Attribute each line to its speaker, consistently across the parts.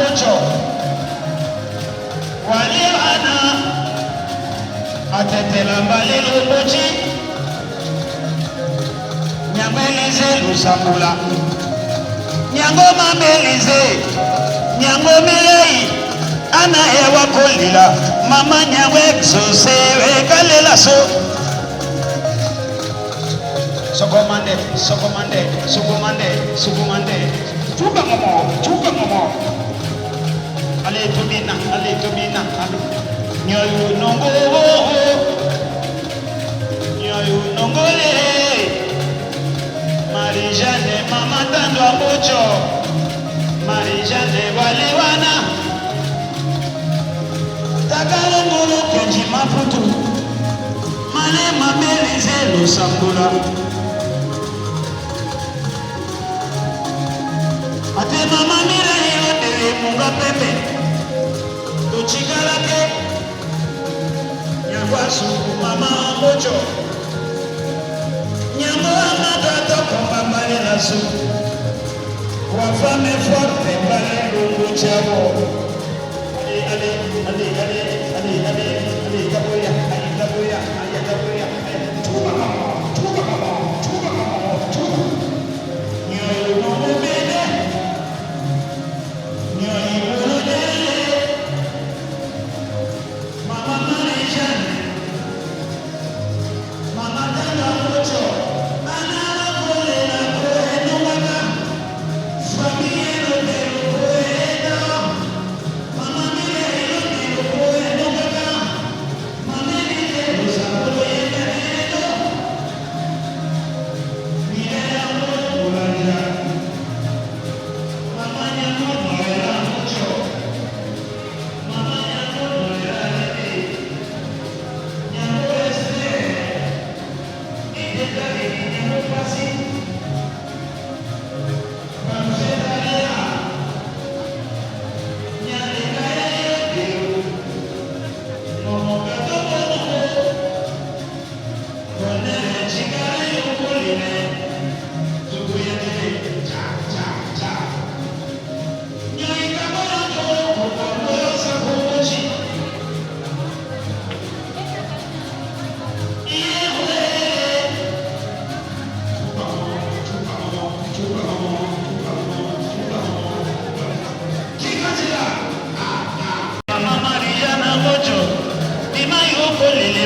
Speaker 1: mocho waliwana atetela mbalelo mochi nyamelize lusambula nyango mamelize nyango milei ana ewa kolila mama nyawe exosewe kalela so Sokomande, sokomande, sokomande, sokomande. Chupa momo. Ale tobina. Nyoyu nongole. Marijane mama tando amocho. Marijane waliwana. Takalo ngolo kenji maputu. Mane mamelize lusambula. Ate mama mira hiyo dele munga pepe Tuchikalake Nyangwasu mama mocho Nyango amagato kwa mbali na su Wafame forte mbali lungu chavo Ali Kabuya Tuba mama Nyoyo nomu bede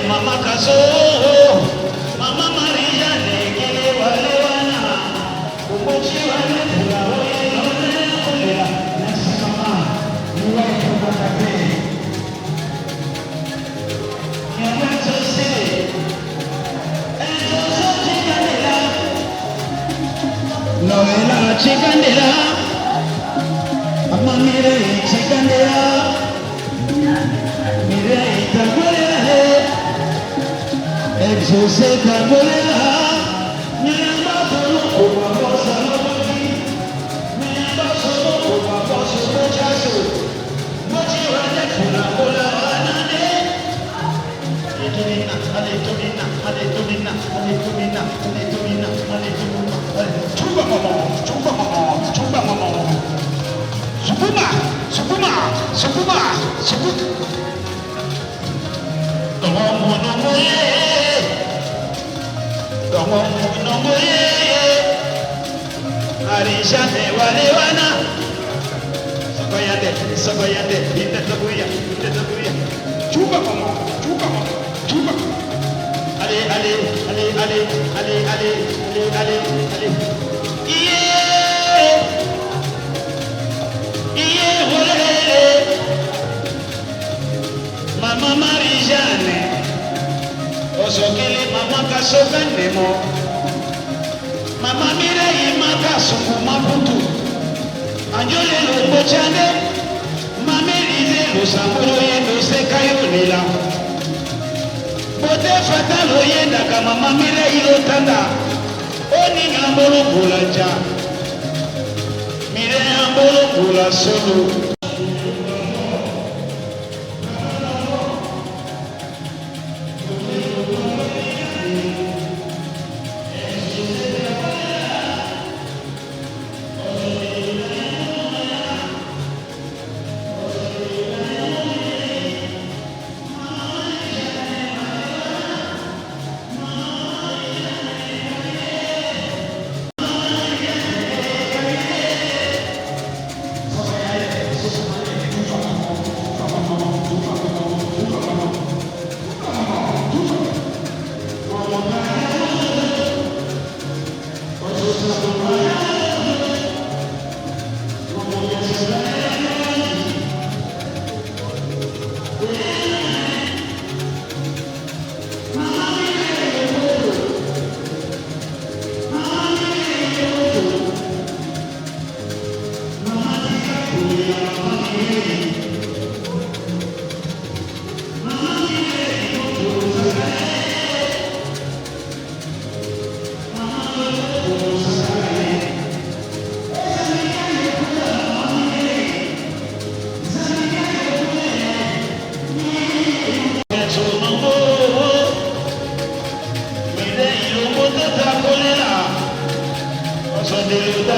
Speaker 1: Mama kaso, mama Maria negele walewana, umochi wale tula oye olea, nasi mama, niwa kumbatape, nyawa tose, entoso chikandela, Noela chikandela, mama mire chikandela, mire itagolea. Jose Cabrera, Nyamba Solo, Kuba Salomoni, Nyamba Solo, Kuba Solo Chaso, Mochi Wale Kula Kula Wanane, Chuba Mama, Sukuma, Arishane walewana Sokoyande Itabuya Chuba mama Ale Iye wale Mama Marijane Osokele mama kasoka nemo Mama mire imaka sukuma putu Anjole lumbo chande Mamelize lusamburo yendo seka yonila Bote fatalo yenda kama mamire ilo tanda Oni ngambolo kulaja Mire ngambolo kula solo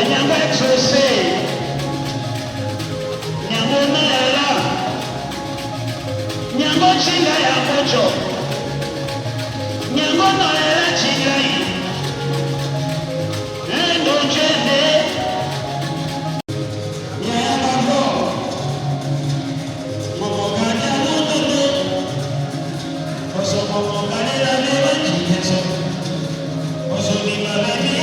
Speaker 1: nyangwe tsose nyango naela nyango chinga ya mocho nyango naela chinga yi endo jende ya babo momo kanya moto oso momo kanya la lewa chingeso oso mi mabebe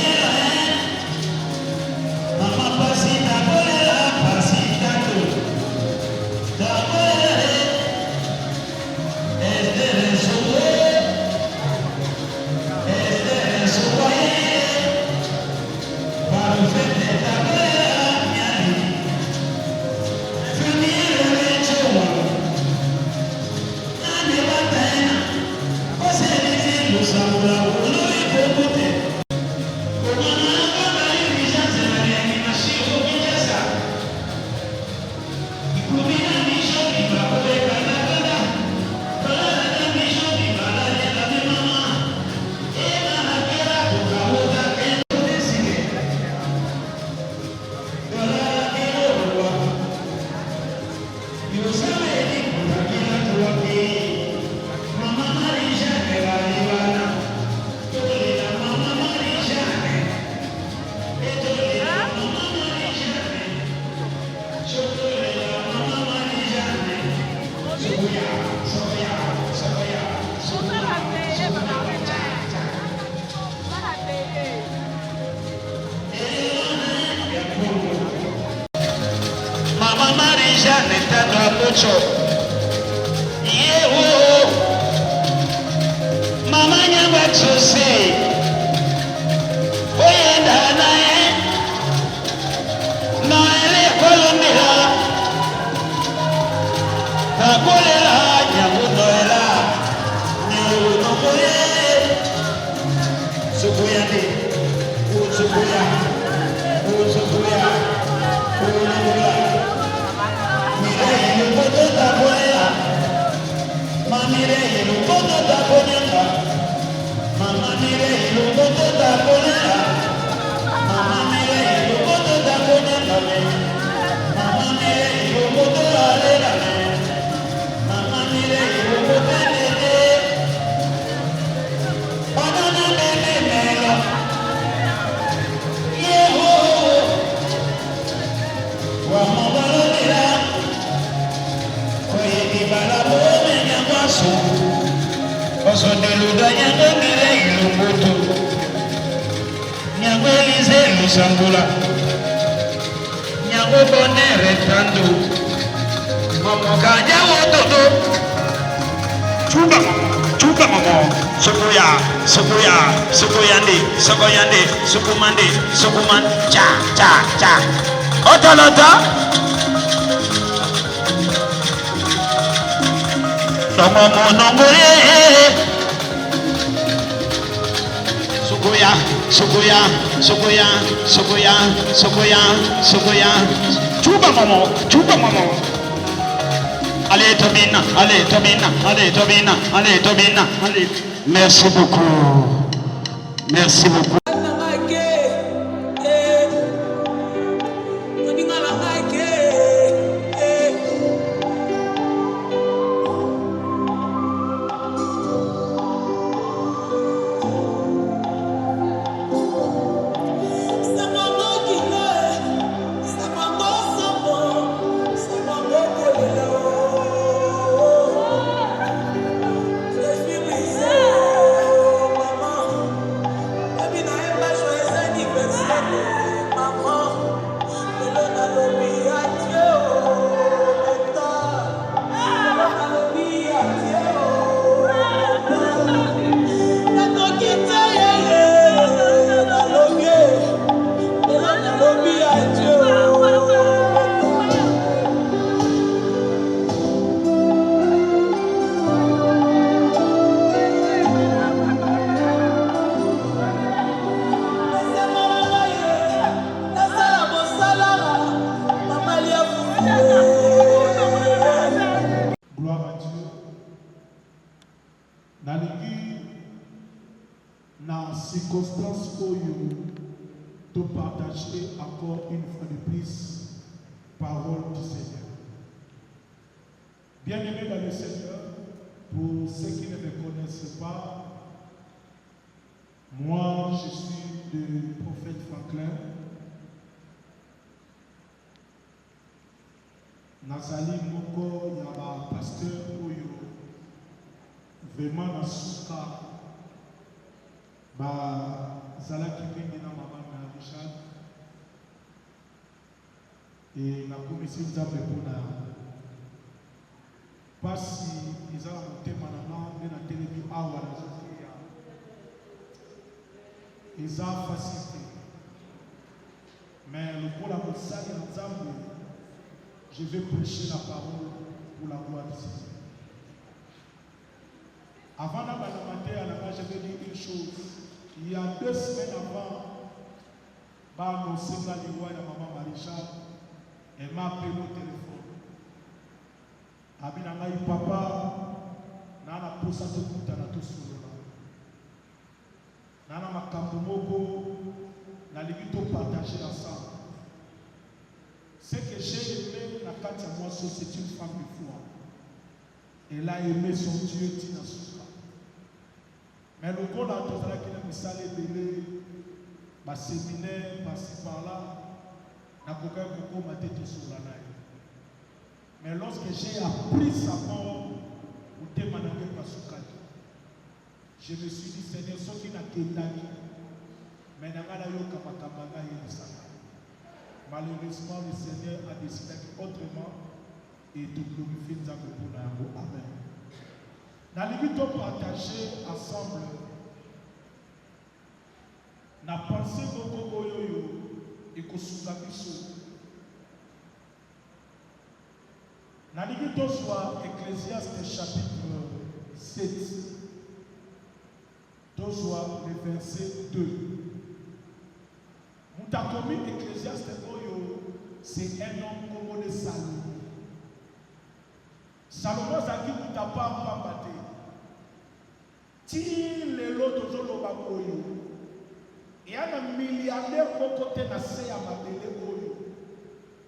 Speaker 1: mama pasita kolela pasita tu ta kolela este resuwe este resuwe para ufete ta kolela nyani familia lechowa nani batena ose nizilu samula uluri popote Mama Maria netando mucho yeho mama nyamba tsose oyenda naye naele kolomela takolela nyamunoela nyunokoye sukuyande usukuya usukuya usukuya mamire ilukoto takonyanga mama mire ilukoto takonyanga mama mire ilukoto takonyanga mama mire ilukoto alela mama mire ilukoto nene banana nene nela yeho wa mabalonela oye dibala bome nyangwaso oso deluda nyango mire ilukoto nyango elize lusangula nyango bonere tando momoka nyawo toto chuba momo sukuya sukuya sukuyande sukoyande sukumande sukuman cha cha cha otolota tomo monongore sukuya sukuya sukuya sukuya sukuya sukuya chuba momo allez Tobina allez Tobina allez Tobina allez Tobina allez merci beaucoup
Speaker 2: circonstance oyo de partager encore une fois de plus parole du Seigneur. Bien-aimés dans le Seigneur, pour ceux qui ne me connaissent pas, moi je suis le prophète Franklin. Nazali moko yaba pasteur oyo vraiment na suka ba zalaki mingi na mama na Richard et na komisi nzambe mpona pasi ezala motema na nga nde na telemi awa nazokia eza facile mais lokola mosali ya nzambe je vais prêcher la parole pour la gloire du Seigneur. Avant la matin, je vais dire une chose. Il y a 2 semaines avant, par mon Seigneur, le roi de maman Marie-Charles, elle m'a appelé au téléphone. Abinanga y papa, nana posa te kuta na to solo. Nana makambo moko, na limito partager ensemble. Ce que j'ai aimé dans Katia Moisson, c'est une femme de foi. Elle a aimé son Dieu, Tina Souka. Mais le gars là, tout à l'heure, qui a mis ça, les ma séminaire, par-ci par-là, n'a pas beaucoup ma tête sur la naïe. Mais lorsque j'ai appris sa mort, ou témanagé par Souka, je me suis dit, Seigneur, ce qui n'a qu'un ami, mais n'a pas eu Kamakamaga et ça. Malheureusement, le Seigneur a décidé autrement et de glorifier nous pour nous. Amen. Nous devons partager ensemble la pensée de Gogoyoyo et Kosugabiso. Nous devons voir Ecclésiaste chapitre 7. Nous devons voir le verset 2. Mutakomi Ecclésiaste Oyo, c'est un homme comme de Salomon. Salomon Zaki Mutapa Pambate. Ti le loto zolo bakoyo. Il y a un milliardaire au côté na se ya mabele oyo.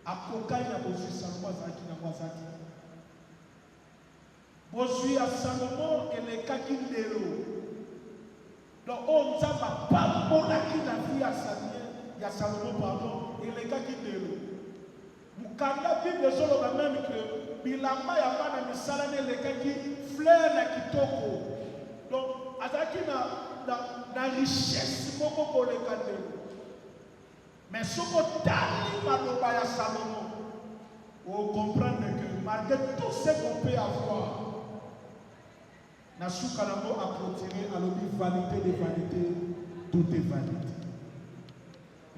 Speaker 2: Akokai na bosu Salomon Zaki na Wazaki. Bosu ya Salomon ele kaki ndelo. Donc on zaba pas bonaki na vie ya Salomon. Il y a Salomon, pardon, et les gars qui déroulent. Mukanda Bible solo la même que Bilama Yamana Misalane, les gars qui flairent la kitoko. Donc, Azaki na richesse, beaucoup pour les gars. Mais ce qu'on t'a dit par le Baya Salomon, on comprend que malgré tout ce qu'on peut avoir, Nasukalamo a clôturé à l'objet vanité des vanités, tout est vanité.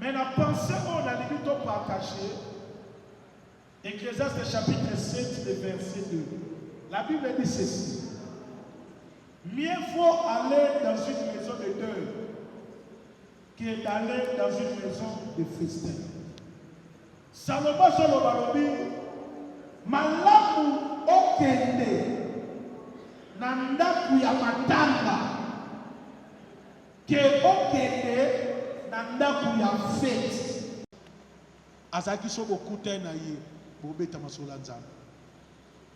Speaker 2: Mais la pensée qu'on a limité au partager, Ecclésiaste chapitre 7, le verset 2. La Bible dit ceci. Mieux vaut aller dans une maison de deuil que d'aller dans une maison de festin. Salomon Solobalobi, malamu okende, nandaku ya matanga, ke okende, nandaku ya fête. Azaki soko kuta na ye bobeta masola nzambe.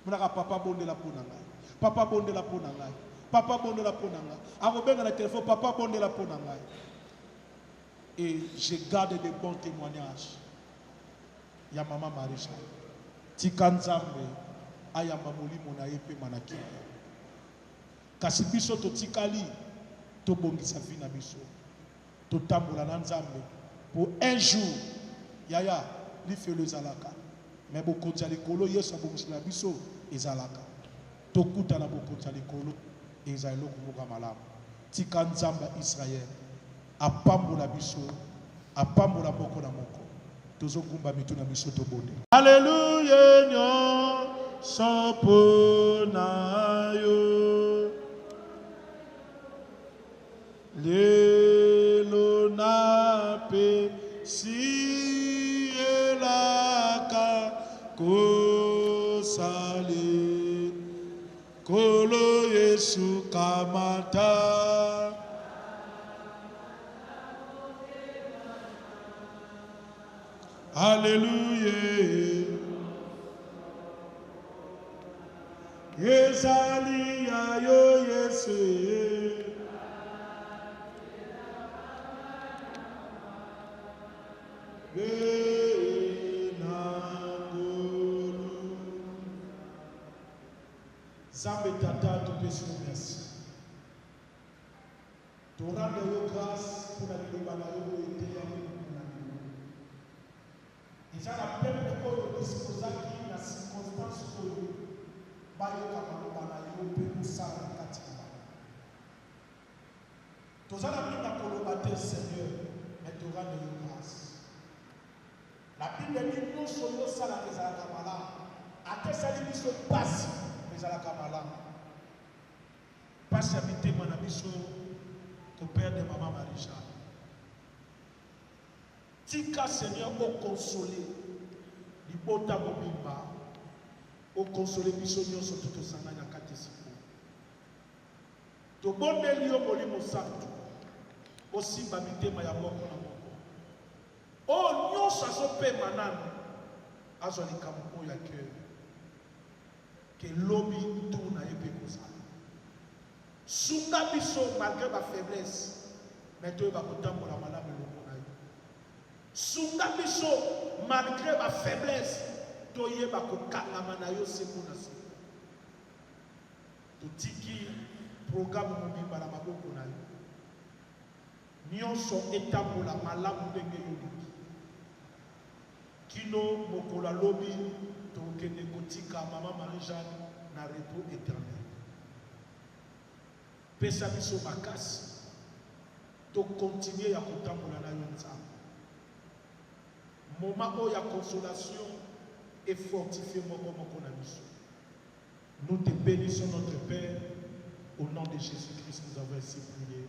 Speaker 2: Munaka papa bonde la pona ngai. Papa bonde la pona ngai. Papa bonde la pona ngai. Akobenga na téléphone papa bonde la pona ngai. Et je garde de bons témoignages. Ya maman Marie-Charles. Tika nzambe aya mamoli mona ye pe manaki. Kasi biso to tikali to bongisa vie na biso. Totambola na nzambe pour un jour yaya li fait le zalaka mais bokonza likolo yesu abongisa biso ezalaka tokuta na bokonza likolo ezalo kumuka malamu tika nzamba Israël apambola biso apambola moko na moko tozongumba mitu na biso tobonde Alléluia nyo sopona yo lelo na pe si elaka kosale kolo Yesu kamata Alléluia. Ezali ya yo Yesu. Zambe tata tupesi merci. Tu rends yo grâce pour la liloba na yo ete ya na yo. Déjà la peine de oyo disposaki na circonstance oyo bayo kamaloba na yo pe kusala katika. Tozala mina koloba te Seigneur, mais tu rends yo grâce. La Bible dit nous sommes sala ezalaka malamu. Ate sali biso pasi ezalaka malamu. Pasi habité mon biso au père de maman Marie-Jeanne. Tika Seigneur au consoler. Libota mobimba. Au consoler biso nyonso tout osanga na kati siko. To bondeli yo molimo santu. Aussi babitema ya moko na moko. Oh nyonso azopema nanu. Azwa likambo ya cœur. Que lobi tout na yepe kozala. Sunga biso malgré ma faiblesse, mais tu vas kotambola malamu elongo na yo. Sunga biso malgré ma faiblesse, toyeba kokangama na yo seko na seko. Totiki programme mobimba na maboko na yo. Nyonso etambola malamu ndenge yo lingi. Kino mokolo lobi tokende kotika mama Marie-Jeanne na repos éternel. Pesa biso makasi to continuer ya kotambola na yo nzambe. Moment oyo ya consolation et fortifier moko na biso. Nous te bénissons notre Père au nom de Jésus-Christ nous avons ainsi prié.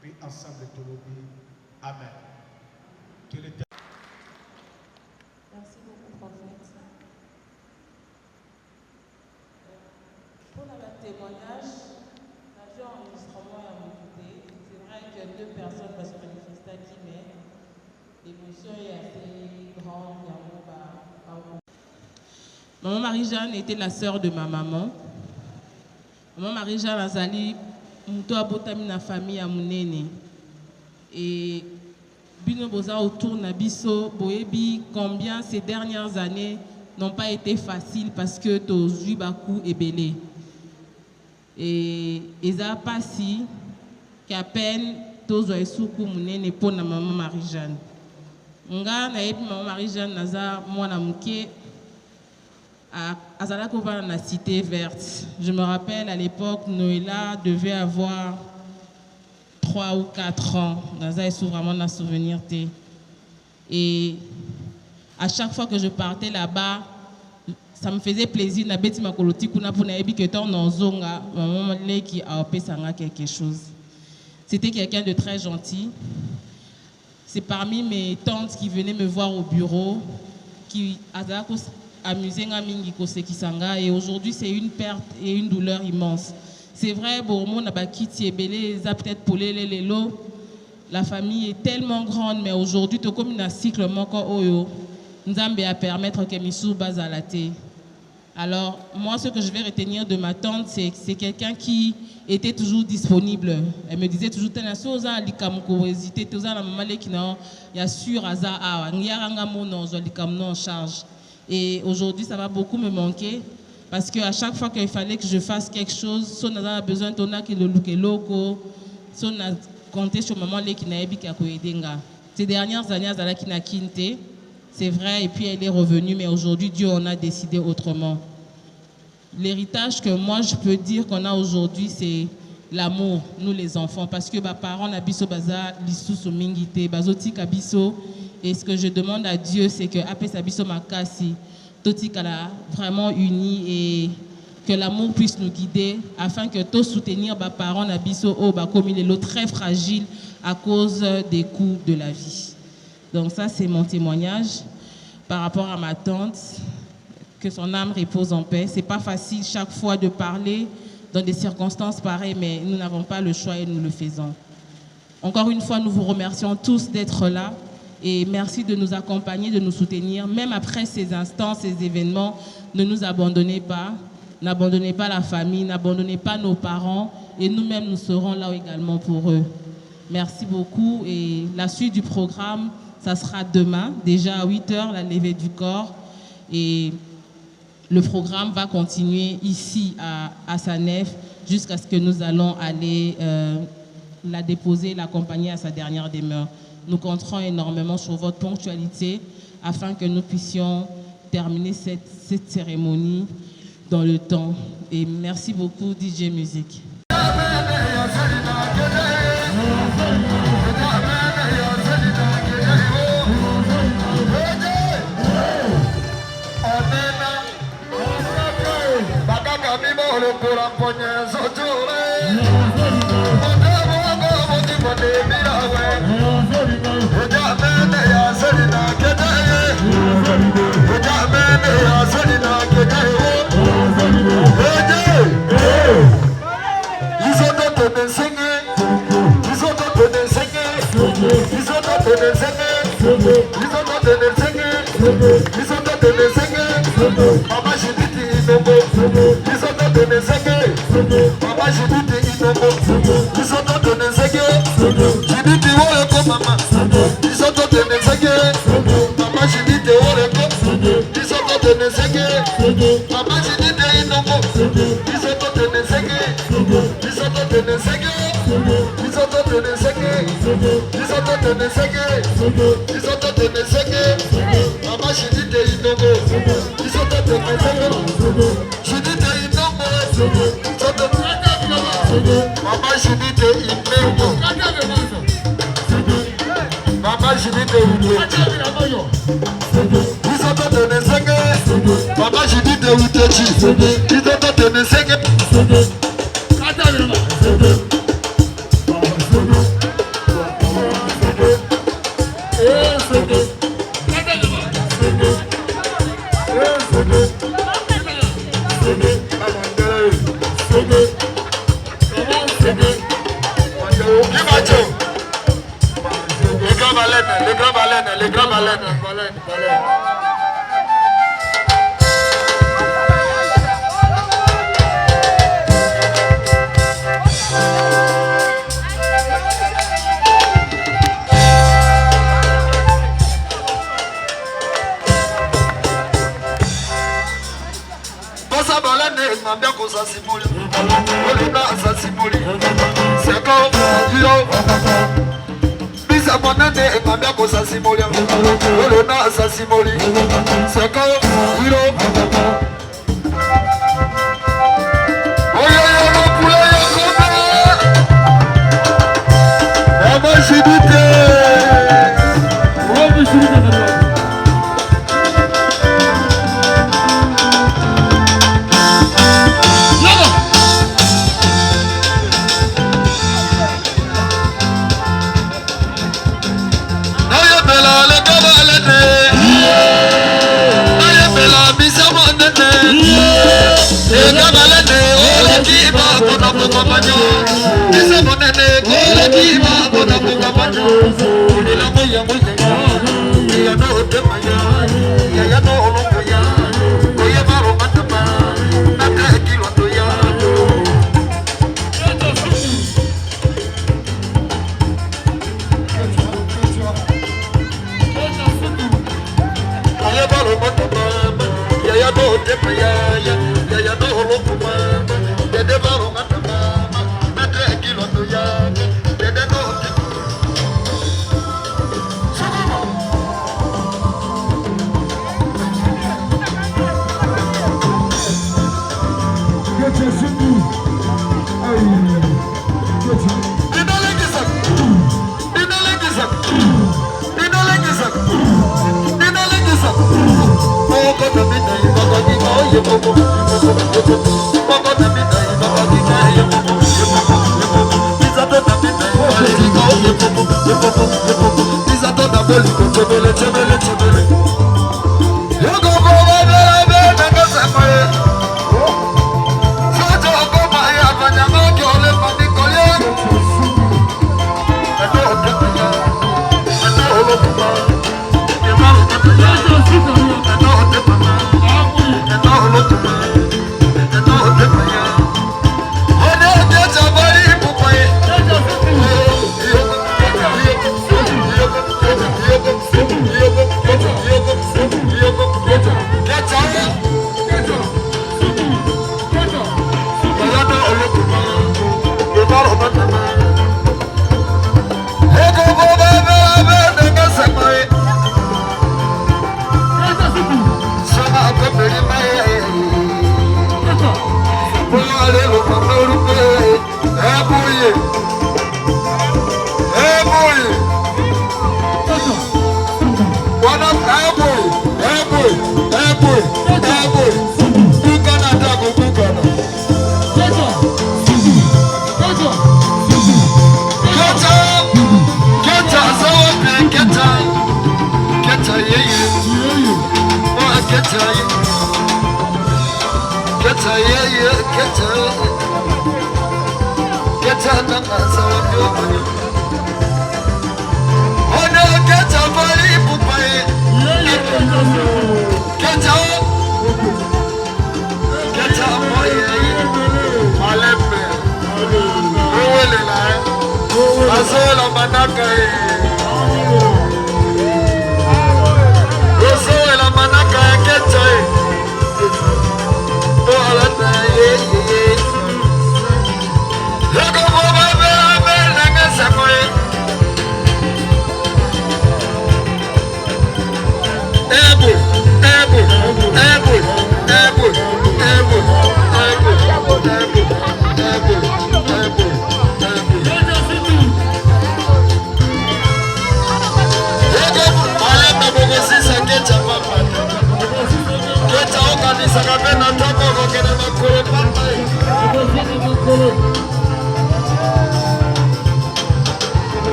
Speaker 2: Puis ensemble te lobby. Amen. Que l'Éternel.
Speaker 3: Merci beaucoup, prophète. Pour le témoignage, enregistrement à m'écouter. C'est vrai que 2 personnes vont se manifester qui, mais l'émotion est assez grande. Maman Marie-Jeanne était la sœur de ma maman. Maman Marie-Jeanne azali muto abotami na famille ya munene. Et bino boza autour na biso boyebi combien ces dernières années n'ont pas été faciles parce que tozui baku ebele. Et eza pasi qu'à peine tozo esuku munene pour na maman Marie-Jeanne. Nga na yebi maman Marie-Jeanne naza mwana muke azala kovana na cité verte. Je me rappelle à l'époque Noëlla devait avoir 3 ou 4 ans. Naza esu vraiment na souvenir te. Et à chaque fois que je partais là-bas, ça me faisait plaisir na beti makoloti kuna pour na yebi que ton nozonga maman le qui a opesanga quelque chose. C'était quelqu'un de très gentil. C'est parmi mes tantes qui venaient me voir au bureau qui amusé nga mingi kosekisanga et aujourd'hui c'est une perte et une douleur immense. C'est vrai bon na bakiti ebele za peut-être polele lelo. La famille est tellement grande mais aujourd'hui to comme un cycle moko oyo nzambe a permettre que misu bazalate. Alors, moi, ce que je vais retenir de ma tante, c'est que c'est quelqu'un qui était toujours disponible. Elle me disait toujours, tu en charge. Et aujourd'hui, ça va beaucoup me manquer parce qu'à chaque fois qu'il fallait que je fasse quelque chose, si on a besoin de si on a compté sur maman qui n'a pas pu. Ces dernières années, elle a quitté. C'est vrai, et puis elle est revenue, mais aujourd'hui, Dieu en a décidé autrement. L'héritage que moi, je peux dire qu'on a aujourd'hui, c'est l'amour, nous les enfants, parce que mes parents n'habitent pas l'issue sur mingité, bazoti kabiso, et ce que je demande à Dieu, c'est que après sabiso makasi, toti kala vraiment unis et que l'amour puisse nous guider, afin que tous soutenir mes parents n'habitent comme il est très fragile à cause des coups de la vie. Donc ça, c'est mon témoignage par rapport à ma tante, que son âme repose en paix. C'est pas facile chaque fois de parler dans des circonstances pareilles, mais nous n'avons pas le choix et nous le faisons. Encore une fois, nous vous remercions tous d'être là Et merci de nous accompagner, de nous soutenir. Même après ces instants, ces événements, ne nous abandonnez pas. N'abandonnez pas la famille, n'abandonnez pas nos parents. Et nous-mêmes, nous serons là également pour eux. Merci beaucoup. Et la suite du programme, ça sera demain, déjà à 8h, la levée du corps. Et le programme va continuer ici à Sanef jusqu'à ce que nous allons aller la déposer, l'accompagner à sa dernière demeure. Nous compterons énormément sur votre ponctualité afin que nous puissions terminer cette cérémonie dans le temps. Et merci beaucoup, DJ Music.
Speaker 4: Baba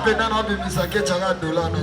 Speaker 4: Apena na bimisa ke changa dola na.